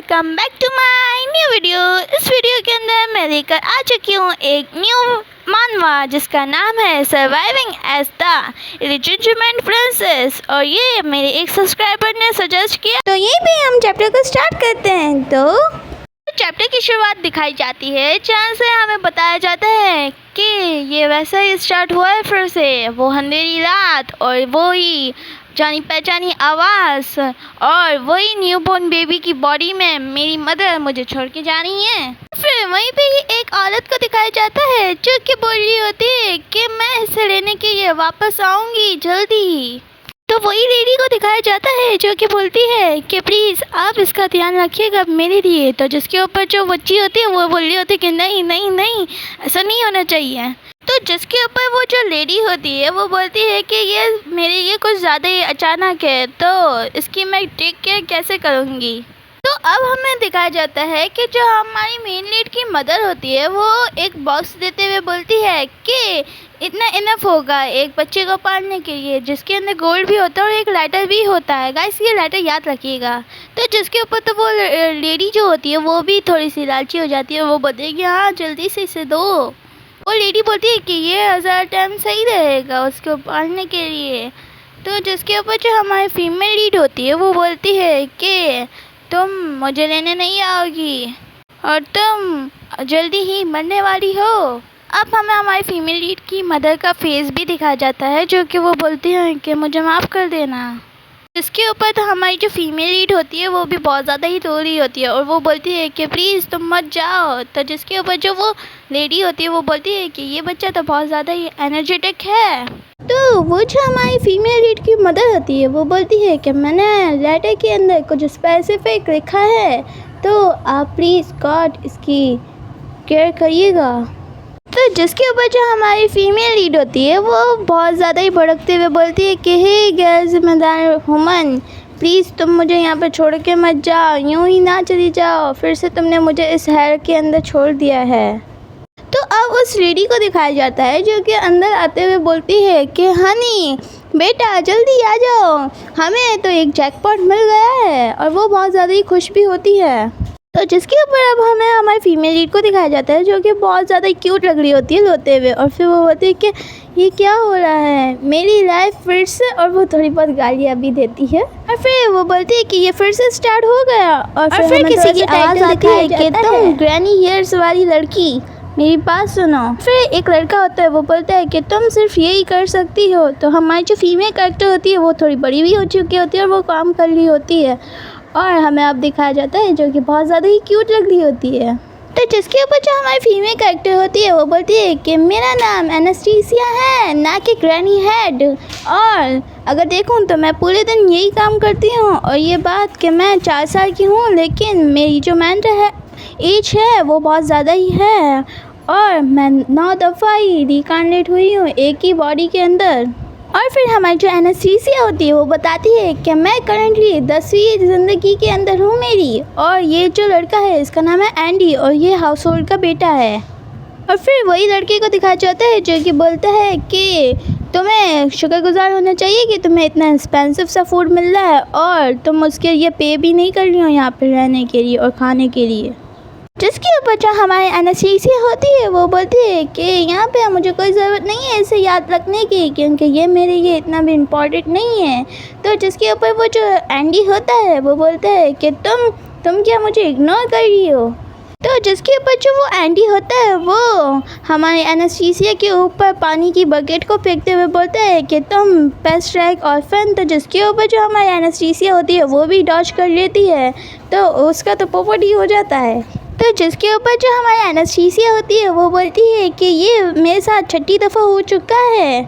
Welcome back to my new video. इस video के अंदर मैं लेकर आ चुकी हूँ एक न्यू मानवा जिसका नाम है surviving as the illegitimate princess, और ये मेरे एक सब्सक्राइबर ने सजेस्ट किया, तो यहीं पे हम चैप्टर को स्टार्ट करते हैं। तो चैप्टर की शुरुआत दिखाई जाती है जहाँ से हमें बताया जाता है कि ये वैसा ही स्टार्ट हुआ है फिर से, वो अंधेरी रात और वो ही जानी पहचानी आवाज़ और वही न्यूबॉर्न बेबी की बॉडी में मेरी मदर मुझे छोड़ के जा रही है। फिर वहीं पे ही एक औरत को दिखाया जाता है जो कि बोल रही होती है कि मैं इसे लेने के लिए वापस आऊँगी जल्दी ही। तो वही लेडी को दिखाया जाता है जो कि बोलती है कि प्लीज़ आप इसका ध्यान रखिएगा मेरे लिए। तो जिसके ऊपर जो बच्ची होती है वो बोल रही होती है कि नहीं नहीं नहीं, ऐसा नहीं होना चाहिए। तो जिसके ऊपर वो जो लेडी होती है वो बोलती है कि ये मेरे लिए कुछ ज़्यादा ही अचानक है, तो इसकी मैं टेक केयर कैसे करूँगी। तो अब हमें दिखाया जाता है कि जो हमारी मेन लीड की मदर होती है वो एक बॉक्स देते हुए बोलती है कि इतना इनफ होगा एक बच्चे को पालने के लिए, जिसके अंदर गोल्ड भी होता है और एक लाइटर भी होता है। गाइस ये लाइटर याद रखिएगा। तो जिसके ऊपर तो वो लेडी जो होती है वो भी थोड़ी सी लालची हो जाती है, वो बोलती है कि हाँ जल्दी से इसे दो। वो लेडी बोलती है कि ये 1000 टाइम सही रहेगा उसको पालने के लिए। तो जिसके ऊपर जो हमारी फीमेल लीड होती है वो बोलती है कि तुम मुझे लेने नहीं आओगी और तुम जल्दी ही मरने वाली हो। अब हमें हमारी फीमेल लीड की मदर का फेस भी दिखाया जाता है जो कि वो बोलती है कि मुझे माफ़ कर देना। इसके ऊपर तो हमारी जो फीमेल लीड होती है वो भी बहुत ज़्यादा ही रो रही होती है और वो बोलती है कि प्लीज़ तुम मत जाओ। तो जिसके ऊपर जो वो लेडी होती है वो बोलती है कि ये बच्चा तो बहुत ज़्यादा ही एनर्जेटिक है। तो वो जो हमारी फीमेल लीड की मदर होती है वो बोलती है कि मैंने लेटर के अंदर कुछ स्पेसिफिक लिखा है, तो आप प्लीज़ गॉड इसकी केयर करिएगा। तो जिसके ऊपर जो हमारी फीमेल लीड होती है वो बहुत ज़्यादा ही भड़कते हुए बोलती है कि हे गैर जिम्मेदार वुमन, प्लीज़ तुम मुझे यहाँ पर छोड़ के मत जाओ, यूँ ही ना चली जाओ, फिर से तुमने मुझे इस हेयर के अंदर छोड़ दिया है। तो अब उस लेडी को दिखाया जाता है जो कि अंदर आते हुए बोलती है कि हनी बेटा जल्दी आ जाओ, हमें तो एक जैकपॉट मिल गया है, और वो बहुत ज़्यादा ही खुश भी होती है। तो जिसके ऊपर अब हमें हमारी फीमेल लीड को दिखाया जाता है जो कि बहुत ज़्यादा क्यूट लग रही होती है रोते हुए, और फिर वो होती है कि ये क्या हो रहा है मेरी लाइफ फिर से, और वो थोड़ी बहुत गालियाँ भी देती है और फिर वो बोलती है कि ये फिर से स्टार्ट हो गया। और फिर किसी की आवाज़ आती है कि तुम ग्रैनी हेयर्स वाली लड़की मेरी बात सुनो। फिर एक लड़का होता है वो बोलता है कि तुम सिर्फ यही कर सकती हो। तो हमारी जो फीमेल कैरेक्टर होती है वो थोड़ी बड़ी भी हो चुकी होती है और वो काम कर रही होती है, और हमें अब दिखाया जाता है जो कि बहुत ज़्यादा ही क्यूट लग रही होती है। तो जिसके ऊपर जो हमारी फीमेल कैरेक्टर होती है वो बोलती है कि मेरा नाम एनास्टेसिया है, ना कि ग्रैनी हेड, और अगर देखूं तो मैं पूरे दिन यही काम करती हूँ, और ये बात कि मैं 4 साल की हूँ लेकिन मेरी जो मेंटल है एज है वो बहुत ज़्यादा ही है, और मैं 9 दफ़ा ही रिकार्नेट हुई हूँ एक ही बॉडी के अंदर। और फिर हमारी जो एनास्टेसिया होती है वो बताती है कि मैं करंटली 10वीं ज़िंदगी के अंदर हूँ मेरी, और ये जो लड़का है इसका नाम है एंडी और ये हाउस होल्ड का बेटा है। और फिर वही लड़के को दिखाया जाता है जो कि बोलता है कि तुम्हें शुक्रगुजार होना चाहिए कि तुम्हें इतना एक्सपेंसिव सा फूड मिल रहा है और तुम उसके लिए पे भी नहीं कर रही हो यहाँ पर रहने के लिए और खाने के लिए। जिसके ऊपर जो हमारी एनास्टेसिया होती है वो बोलती है कि यहाँ पे मुझे कोई ज़रूरत नहीं है इसे याद रखने की, क्योंकि ये मेरे लिए इतना भी इम्पोर्टेंट नहीं है। तो जिसके ऊपर वो जो एंडी होता है वो बोलता है कि तुम क्या मुझे इग्नोर कर रही हो। तो जिसके ऊपर जो वो एंडी होता है वो हमारे एनास्टेसिया के ऊपर पानी की बकेट को फेंकते हुए बोलता है कि तुम पेस्ट रैक ऑर्फन। तो जिसके ऊपर जो हमारी एनास्टेसिया होती है वो भी डॉज कर लेती है, तो उसका तो पोपट ही हो जाता है। तो जिसके ऊपर जो हमारी एनास्टेसिया होती है वो बोलती है कि ये मेरे साथ 6ठी दफ़ा हो चुका है।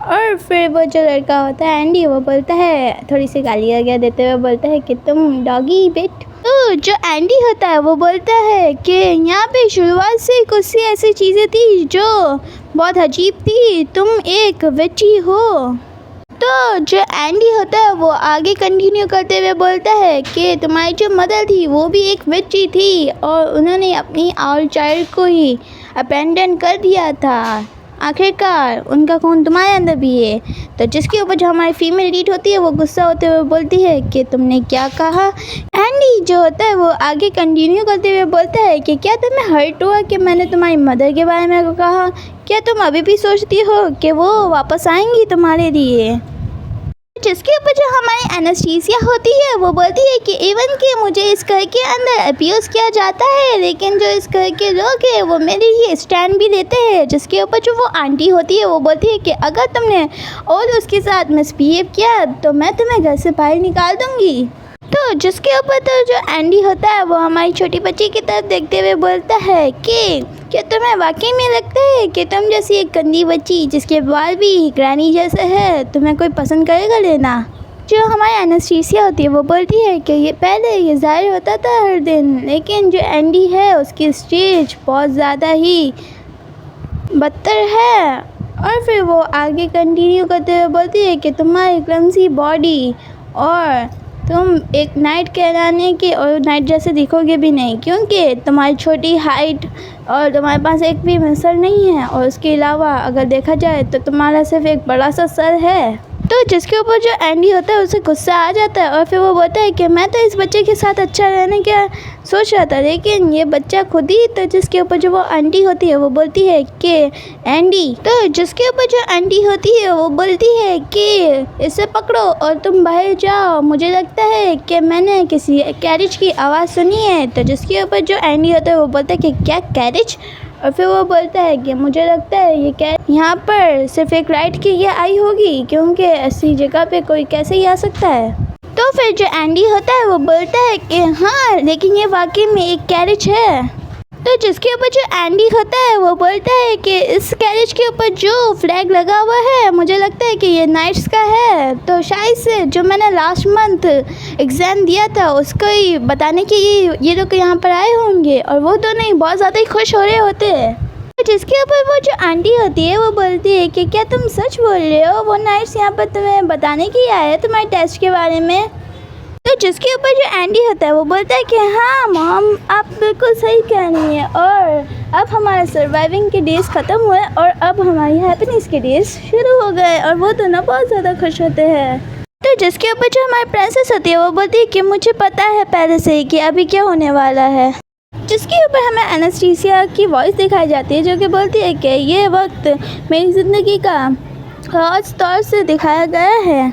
और फिर वो जो लड़का होता है एंडी वो बोलता है थोड़ी सी गालियाँ देते हुए बोलता है कि तुम डॉगी बिट। तो जो एंडी होता है वो बोलता है कि यहाँ पे शुरुआत से कुछ सी ऐसी चीज़ें थी जो बहुत अजीब थी, तुम एक विची हो। तो जो एंडी होता है वो आगे कंटिन्यू करते हुए बोलता है कि तुम्हारी जो मदर थी वो भी एक विची थी और उन्होंने अपनी आउल चाइल्ड को ही अपेंडन कर दिया था, आखिरकार उनका खून तुम्हारे अंदर भी है। तो जिसके ऊपर जो हमारी फीमेल लीड होती है वो गुस्सा होते हुए बोलती है कि तुमने क्या कहा। एंडी जो होता है वो आगे कंटिन्यू करते हुए बोलता है कि क्या तुम्हें हर्ट हुआ कि मैंने तुम्हारी मदर के बारे में कहा? क्या तुम अभी भी सोचती हो कि वो वापस आएंगी तुम्हारे लिए? जिसके ऊपर जो हमारी एनेस्थीसिया होती है वो बोलती है कि इवन कि मुझे इस घर के अंदर अब्यूज़ किया जाता है, लेकिन जो इस घर के लोग हैं वो मेरे लिए स्टैंड भी लेते हैं। जिसके ऊपर जो वो आंटी होती है वो बोलती है कि अगर तुमने और उसके साथ मिसबिहेव किया तो मैं तुम्हें घर से बाहर निकाल दूँगी। तो जिसके ऊपर तो जो एंडी होता है वो हमारी छोटी बच्ची की तरफ देखते हुए बोलता है कि क्या तुम्हें वाकई में लगता है कि तुम जैसी एक गंदी बच्ची जिसके बाल भी ग्रैनी जैसे है तुम्हें कोई पसंद करेगा लेना? जो हमारी एनेस्थीसिया होती है वो बोलती है कि ये पहले ये ज़ाहिर होता था हर दिन, लेकिन जो एंडी है उसकी स्टेज बहुत ज़्यादा ही बदतर है। और फिर वो आगे कंटिन्यू करते हुए बोलती है कि तुम्हारी क्लमसी बॉडी और तुम एक नाइट कहलाने के और नाइट जैसे दिखोगे भी नहीं, क्योंकि तुम्हारी छोटी हाइट और तुम्हारे पास एक भी मसल नहीं है, और उसके अलावा अगर देखा जाए तो तुम्हारा सिर्फ एक बड़ा सा सर है। तो जिसके ऊपर जो एंडी होता है उसे गुस्सा आ जाता है और फिर वो बोलता है कि मैं तो इस बच्चे के साथ अच्छा रहने का सोच रहा था, लेकिन ये बच्चा खुद ही। तो जिसके ऊपर जो वो आंटी होती है वो बोलती है कि एंडी, तो जिसके ऊपर जो आंटी होती है वो बोलती है कि इसे पकड़ो और तुम बाहर जाओ, मुझे लगता है कि मैंने किसी कैरेज की आवाज़ सुनी है। तो जिसके ऊपर जो एंडी होता है वो बोलता है कि क्या कैरेज? और फिर वो बोलता है कि मुझे लगता है ये यहाँ पर सिर्फ एक राइड की ये आई होगी, क्योंकि ऐसी जगह पे कोई कैसे ही आ सकता है। तो फिर जो एंडी होता है वो बोलता है कि हाँ, लेकिन ये वाकई में एक कैरेज है। तो जिसके ऊपर जो एंडी होता है वो बोलता है कि इस कैरेज के ऊपर जो फ्लैग लगा हुआ है मुझे लगता है कि ये नाइट्स का है। तो शायद से जो मैंने लास्ट मंथ एग्ज़ाम दिया था उसको ही बताने के ये लोग यहाँ पर आए होंगे, और वो दोनों ही बहुत ज़्यादा ही खुश हो रहे होते हैं। तो जिसके ऊपर वो जो आंटी होती है वो बोलती है कि क्या तुम सच बोल रहे हो? वो नाइट्स यहाँ पर तुम्हें बताने के लिए आया है तुम्हारे टेस्ट के बारे में? तो जिसके ऊपर जो एंडी होता है वो बोलता है कि हाँ मॉम, आप बिल्कुल सही कह रही हैं, और अब हमारा सर्वाइविंग के डेज़ ख़त्म हुए और अब हमारी हैप्पीनेस के डेज़ शुरू हो गए, और वो दोनों बहुत ज़्यादा खुश होते हैं। तो जिसके ऊपर जो हमारी प्रिंसेस होती है वो बोलती है कि मुझे पता है पहले से ही कि अभी क्या होने वाला है। जिसके ऊपर हमें एनेस्थीसिया की वॉइस दिखाई जाती है जो कि बोलती है कि ये वक्त मेरी ज़िंदगी का ख़ास तौर से दिखाया गया है।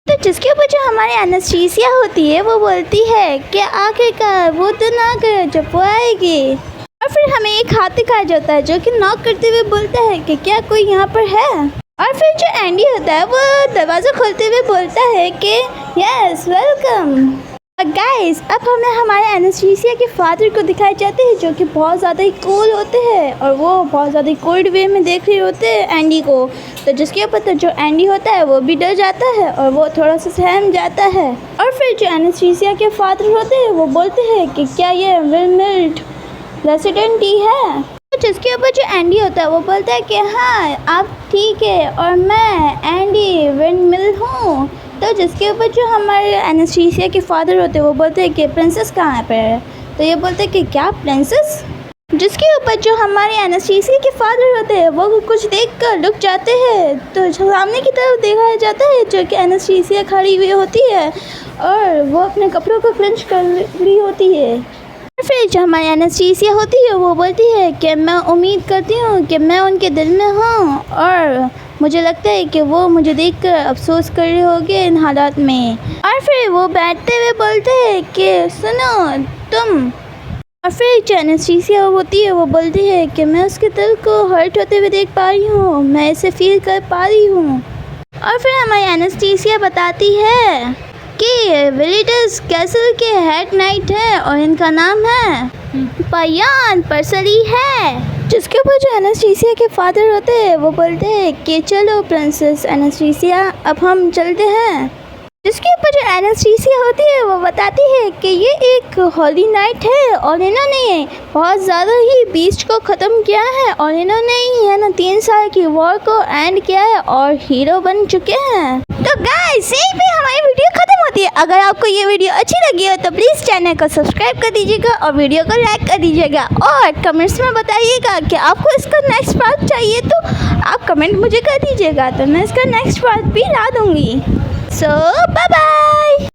तो जिसके ऊपर जो हमारी एनेस्थीसिया होती है वो बोलती है कि आखिरकार वो दिन आ गया जब वो आएगी। और फिर हमें एक हाथ दिखाया जाता है जो कि नॉक करते हुए बोलता है कि क्या कोई यहाँ पर है। और फिर जो एंडी होता है वो दरवाज़ा खोलते हुए बोलता है कि यस वेलकम गाइस। अब हमें हमारे एनेस्थीसिया के फादर को दिखाए जाते हैं जो कि बहुत ज़्यादा ही कूल होते हैं, और वो बहुत ज़्यादा ही कोल्ड वे में देख रहे होते हैं एंडी को। तो जिसके ऊपर तो जो एंडी होता है वो भी डर जाता है और वो थोड़ा सा सहम जाता है। और फिर जो एनेस्थीसिया के फादर होते हैं वो बोलते हैं कि क्या ये विंडमिल रेसिडेंट ही है। तो जिसके ऊपर जो एंडी होता है वो बोलता है कि हाँ आप ठीक है, और मैं एंडी विंडमिल हूँ। तो जिसके ऊपर जो हमारे एनेस्थीसिया के फादर होते हैं वो बोलते हैं कि प्रिंसेस कहाँ पर है। तो ये बोलते हैं कि क्या प्रिंसेस? जिसके ऊपर जो हमारे एनेस्थीसिया के फादर होते हैं वो कुछ देखकर रुक जाते हैं। तो सामने की तरफ देखा जाता है जो कि एनेस्थीसिया खड़ी हुई होती है और वो अपने कपड़ों को क्लेंच कर रही होती है। फिर जो हमारी एनेस्थीसिया होती है वो बोलती है कि मैं उम्मीद करती हूँ कि मैं उनके दिल में हूँ, और मुझे लगता है कि वो मुझे देखकर अफसोस कर रहे होंगे इन हालात में। और फिर वो बैठते हुए बोलते हैं कि सुनो तुम। और फिर जो एनेस्थीसिया होती है वो बोलती है कि मैं उसके दिल को हर्ट होते हुए देख पा रही हूँ, मैं इसे फील कर पा रही हूँ। और फिर हमारी एनेस्थीसिया बताती है कि विलिटस कैसल के हेड नाइट है और इनका नाम है पायान परसली है। जिसके ऊपर जो एनेस्थीसिया के फादर होते हैं वो बोलते हैं कि चलो प्रिंसेस एनेस्थीसिया अब हम चलते हैं। जिसके ऊपर जो एनेस्थीसिया होती है वो बताती है कि ये एक होली नाइट है और इन्होंने बहुत ज़्यादा ही बीस्ट को ख़त्म किया है, और इन्होंने ही है ना 3 साल की वॉर को एंड किया है और हीरो बन चुके हैं। तो गाइस यहीं पे हमारी वीडियो ख़त्म होती है। अगर आपको ये वीडियो अच्छी लगी हो तो प्लीज़ चैनल को सब्सक्राइब कर दीजिएगा और वीडियो को लाइक कर दीजिएगा, और कमेंट्स में बताइएगा कि आपको इसका नेक्स्ट पार्ट चाहिए तो आप कमेंट मुझे कर दीजिएगा, तो मैं इसका नेक्स्ट पार्ट भी ला दूँगी। So, bye-bye!